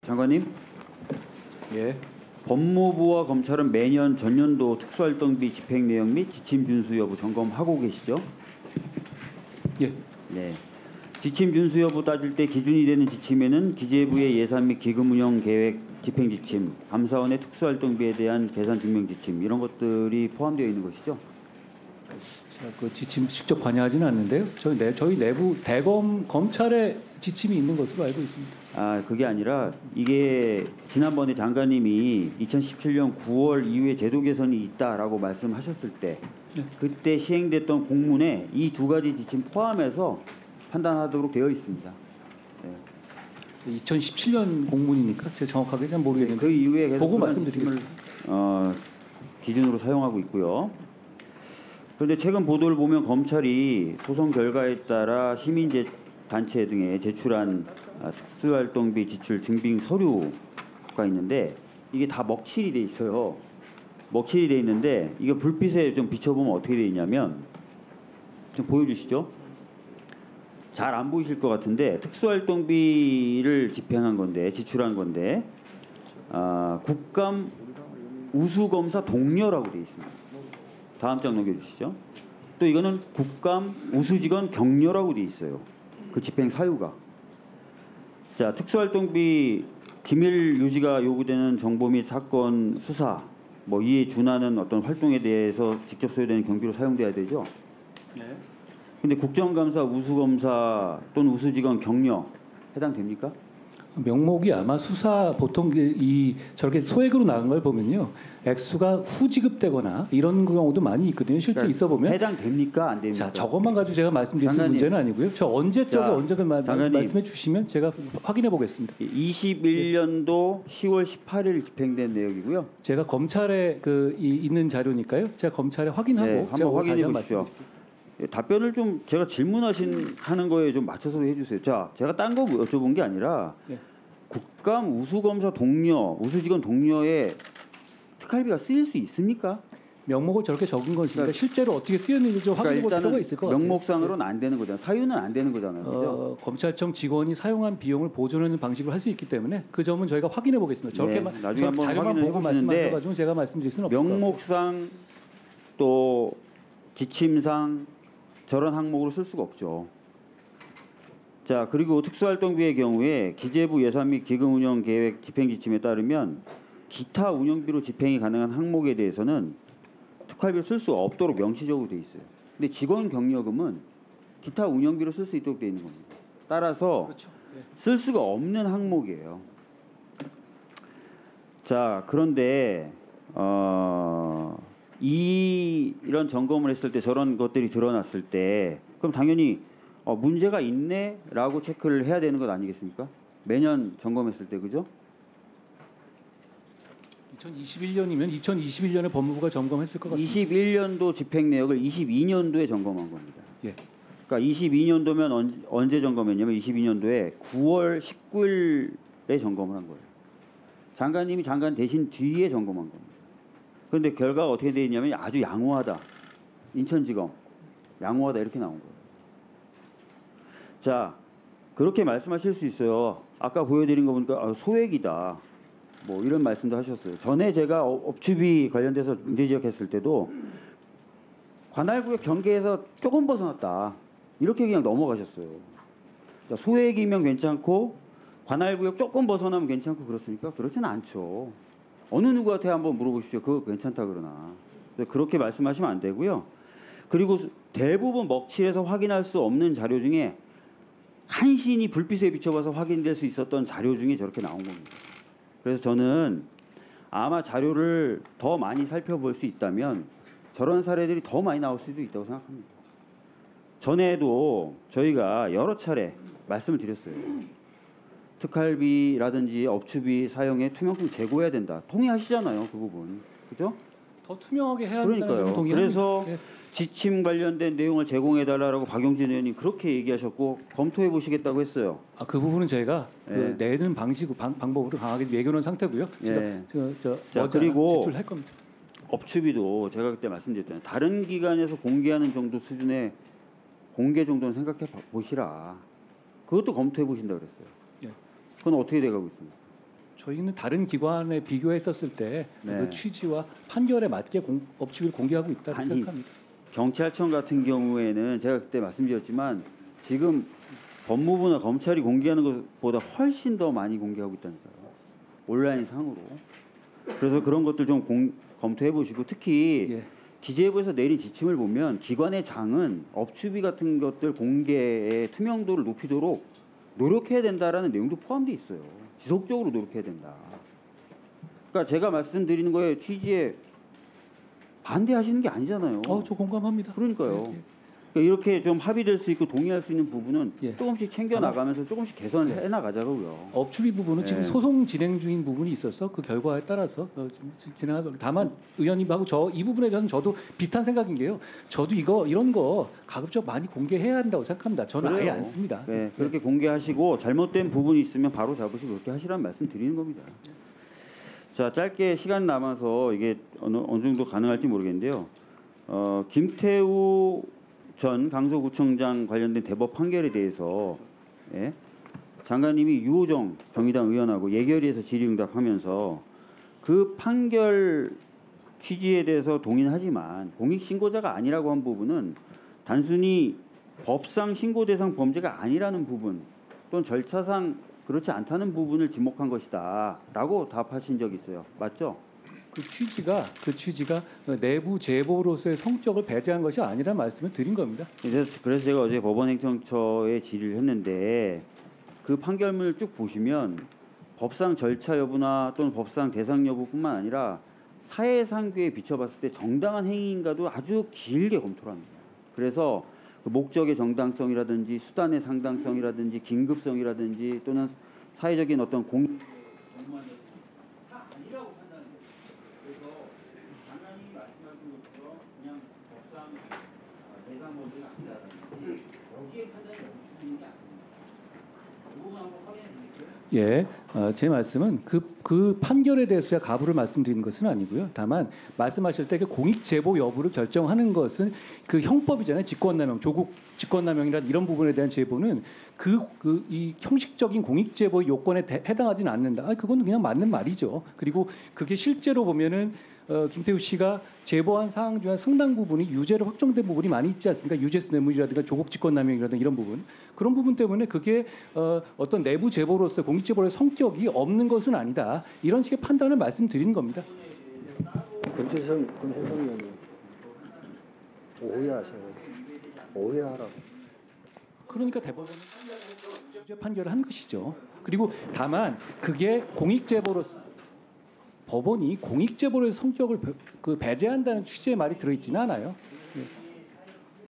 장관님. 예. 법무부와 검찰은 매년 전년도 특수활동비 집행 내용 및 지침 준수 여부 점검하고 계시죠? 예. 네. 지침 준수 여부 따질 때 기준이 되는 지침에는 기재부의 예산 및 기금 운영 계획 집행 지침, 감사원의 특수활동비에 대한 계산 증명 지침 이런 것들이 포함되어 있는 것이죠? 제가 그 지침 직접 관여하지는 않는데요. 저희 내부 대검 검찰의 지침이 있는 것으로 알고 있습니다. 아, 그게 아니라 이게 지난번에 장관님이 2017년 9월 이후에 제도 개선이 있다라고 말씀하셨을 때 네. 그때 시행됐던 공문에 이 두 가지 지침 포함해서 판단하도록 되어 있습니다. 네. 2017년 공문이니까 제가 정확하게 잘 모르겠는데 그 이후에 계속 보고 말씀드리겠습니다. 기준으로 사용하고 있고요. 그런데 최근 보도를 보면 검찰이 소송 결과에 따라 시민제 단체 등에 제출한 특수활동비 지출 증빙 서류가 있는데 이게 다 먹칠이 돼 있어요. 먹칠이 돼 있는데 이게 불빛에 좀 비춰보면 어떻게 돼 있냐면 좀 보여주시죠. 잘 안 보이실 것 같은데 특수활동비를 집행한 건데 지출한 건데 국감 우수검사 동료라고 돼 있습니다. 다음 장 넘겨주시죠. 또 이거는 국감 우수직원 격려라고 돼 있어요. 그 집행 사유가. 자, 특수활동비 기밀 유지가 요구되는 정보 및 사건 수사 뭐 이에 준하는 어떤 활동에 대해서 직접 소요되는 경비로 사용돼야 되죠. 네. 근데 국정감사 우수검사 또는 우수직원 격려 해당됩니까? 명목이 아마 수사 보통 저렇게 소액으로 나간 걸 보면요 액수가 후지급되거나 이런 경우도 많이 있거든요. 실제 그러니까 있어 보면 해당됩니까 안 됩니까? 자 저것만 가지고 제가 말씀드릴 수 있는 문제는 아니고요. 저 언제적에 말씀해 주시면 제가 확인해 보겠습니다. 21년도 10월 18일 집행된 내역이고요. 제가 검찰에 있는 자료니까요. 제가 검찰에 확인하고 네, 한번 확인해 보십시오. 말씀드릴게요. 답변을 좀 제가 하는 거에 좀 맞춰서 해주세요. 자, 제가 딴 거 여쭤본 게 아니라 네. 국감 우수검사 동료, 우수직원 동료에 특활비가 쓰일 수 있습니까? 명목을 저렇게 적은 것이니까 실제로 어떻게 쓰였는지 좀 확인해 볼 필요가 있을 것 같아요. 명목상으로는 안 되는 거잖아요. 사유는 안 되는 거잖아요. 그죠? 검찰청 직원이 사용한 비용을 보존하는 방식으로 할 수 있기 때문에 그 점은 저희가 확인해 보겠습니다. 저렇게만 네, 나중에 한번 자료만 확인을 보고 해보시는데 말씀하셔가지고 제가 말씀드릴 수는 없을 것 같아요. 명목상 또 지침상 저런 항목으로 쓸 수가 없죠. 자, 그리고 특수활동비의 경우에 기재부 예산 및 기금 운영 계획 집행 지침에 따르면 기타 운영비로 집행이 가능한 항목에 대해서는 특활비를 쓸 수 없도록 명시적으로 돼 있어요. 근데 직원 격려금은 기타 운영비로 쓸 수 있도록 돼 있는 겁니다. 따라서 그렇죠. 네. 쓸 수가 없는 항목이에요. 자, 그런데 이런 점검을 했을 때 저런 것들이 드러났을 때 그럼 당연히 문제가 있네라고 체크를 해야 되는 것 아니겠습니까? 매년 점검했을 때 그죠? 2021년이면 2021년에 법무부가 점검했을 것 같습니다. 21년도 집행 내역을 22년도에 점검한 겁니다. 예. 그러니까 22년도면 언제 점검했냐면 22년도에 9월 19일에 점검을 한 거예요. 장관님이 장관 되신 뒤에 점검한 겁니다. 그런데 결과가 어떻게 되어 있냐면 아주 양호하다. 인천지검 양호하다 이렇게 나온 거예요. 자, 그렇게 말씀하실 수 있어요. 아까 보여드린 거 보니까 소액이다. 뭐 이런 말씀도 하셨어요. 전에 제가 업추비 관련돼서 문제 지적했을 때도 관할구역 경계에서 조금 벗어났다. 이렇게 그냥 넘어가셨어요. 자, 소액이면 괜찮고 관할구역 조금 벗어나면 괜찮고 그렇습니까? 그렇지는 않죠. 어느 누구한테 한번 물어보십시오. 그거 괜찮다 그러나. 그렇게 말씀하시면 안 되고요. 그리고 대부분 먹칠해서 확인할 수 없는 자료 중에 간신히 불빛에 비춰봐서 확인될 수 있었던 자료 중에 저렇게 나온 겁니다. 그래서 저는 아마 자료를 더 많이 살펴볼 수 있다면 저런 사례들이 더 많이 나올 수도 있다고 생각합니다. 전에도 저희가 여러 차례 말씀을 드렸어요. 특활비라든지 업추비 사용에 투명성 제고해야 된다. 동의하시잖아요, 그 부분. 그죠? 더 투명하게 해야 한다는 점을 동의합니다. 그래서 네. 지침 관련된 내용을 제공해달라고 박용진 의원님 그렇게 얘기하셨고 검토해 보시겠다고 했어요. 그 부분은 저희가 예. 내는 방법으로 강하게 예견한 상태고요. 예. 제가 그리고 제출할 겁니다. 업추비도 제가 그때 말씀드렸잖아요. 다른 기관에서 공개하는 정도 수준의 공개 정도는 생각해 보시라. 그것도 검토해 보신다 그랬어요. 예. 그건 어떻게 돼가고 있습니까? 저희는 다른 기관에 비교했었을 때 그 네. 취지와 판결에 맞게 업추비를 공개하고 있다고 아니, 생각합니다. 경찰청 같은 경우에는 제가 그때 말씀드렸지만 지금 법무부나 검찰이 공개하는 것보다 훨씬 더 많이 공개하고 있다니까요. 온라인 상으로. 그래서 그런 것들 좀 검토해 보시고 특히 예. 기재부에서 내린 지침을 보면 기관의 장은 업추비 같은 것들 공개의 투명도를 높이도록 노력해야 된다라는 내용도 포함되어 있어요. 지속적으로 노력해야 된다. 그러니까 제가 말씀드리는 거에 취지에 반대하시는 게 아니잖아요. 저 공감합니다. 그러니까요. 예, 예. 그러니까 이렇게 좀 합의될 수 있고 동의할 수 있는 부분은 예. 조금씩 챙겨 나가면서 조금씩 개선을 해 나가자고요. 업추비 부분은 지금 네. 소송 진행 중인 부분이 있어서 그 결과에 따라서 지금 진행하고 다만 의원님하고 저 이 부분에 대해서는 저도 비슷한 생각인 게요. 저도 이런 거 가급적 많이 공개해야 한다고 생각합니다. 저는 아예 그래요. 안 씁니다. 네, 그렇게 공개하시고 잘못된 부분이 있으면 바로 잡으시고 그렇게 하시라는 말씀 드리는 겁니다. 자, 짧게 시간 남아서 이게 어느 정도 가능할지 모르겠는데요. 김태우 전 강서구청장 관련된 대법 판결에 대해서 예? 장관님이 유호정 정의당 의원하고 예결위에서 질의응답하면서 그 판결 취지에 대해서 동의는 하지만 공익신고자가 아니라고 한 부분은 단순히 법상 신고 대상 범죄가 아니라는 부분 또는 절차상 그렇지 않다는 부분을 지목한 것이다라고 답하신 적이 있어요. 맞죠? 그 취지가 내부 제보로서의 성격을 배제한 것이 아니라는 말씀을 드린 겁니다. 그래서 제가 어제 법원행정처에 질의를 했는데 그 판결문을 쭉 보시면 법상 절차 여부나 또는 법상 대상 여부뿐만 아니라 사회상규에 비춰봤을 때 정당한 행위인가도 아주 길게 검토를 합니다. 그래서 그 목적의 정당성이라든지 수단의 상당성이라든지 긴급성이라든지 또는 사회적인 어떤 다 아니라고 판단해요. 그래서 장관님이 말씀하신 것처럼 그냥 법상 대상 범죄가 아니라든지 여기에 판단이 멈추는 게 아닙니다. 그 부분 한번 확인해 주실게요. 예, 제 말씀은 그 판결에 대해서 제가 가부를 말씀드리는 것은 아니고요. 다만 말씀하실 때 그 공익 제보 여부를 결정하는 것은 그 형법이잖아요. 직권남용, 조국 직권남용이나 이런 부분에 대한 제보는 이 형식적인 공익 제보 요건에 해당하지는 않는다. 그건 그냥 맞는 말이죠. 그리고 그게 실제로 보면은 김태우 씨가 제보한 사항 중에 상당 부분이 유죄로 확정된 부분이 많이 있지 않습니까? 유죄수 뇌물이라든가 조국 직권남용이라든가 이런 부분. 그런 부분 때문에 그게 어떤 내부 제보로서 공익 제보의 성격이 없는 것은 아니다. 이런 식의 판단을 말씀드린 겁니다. 금태성 의원님 오해하라고. 그러니까 대법원은 유죄 판결을 한 것이죠. 그리고 다만 그게 공익 제보로서 법원이 공익 제보의 성격을 배제한다는 취지의 말이 들어있지는 않아요. 예.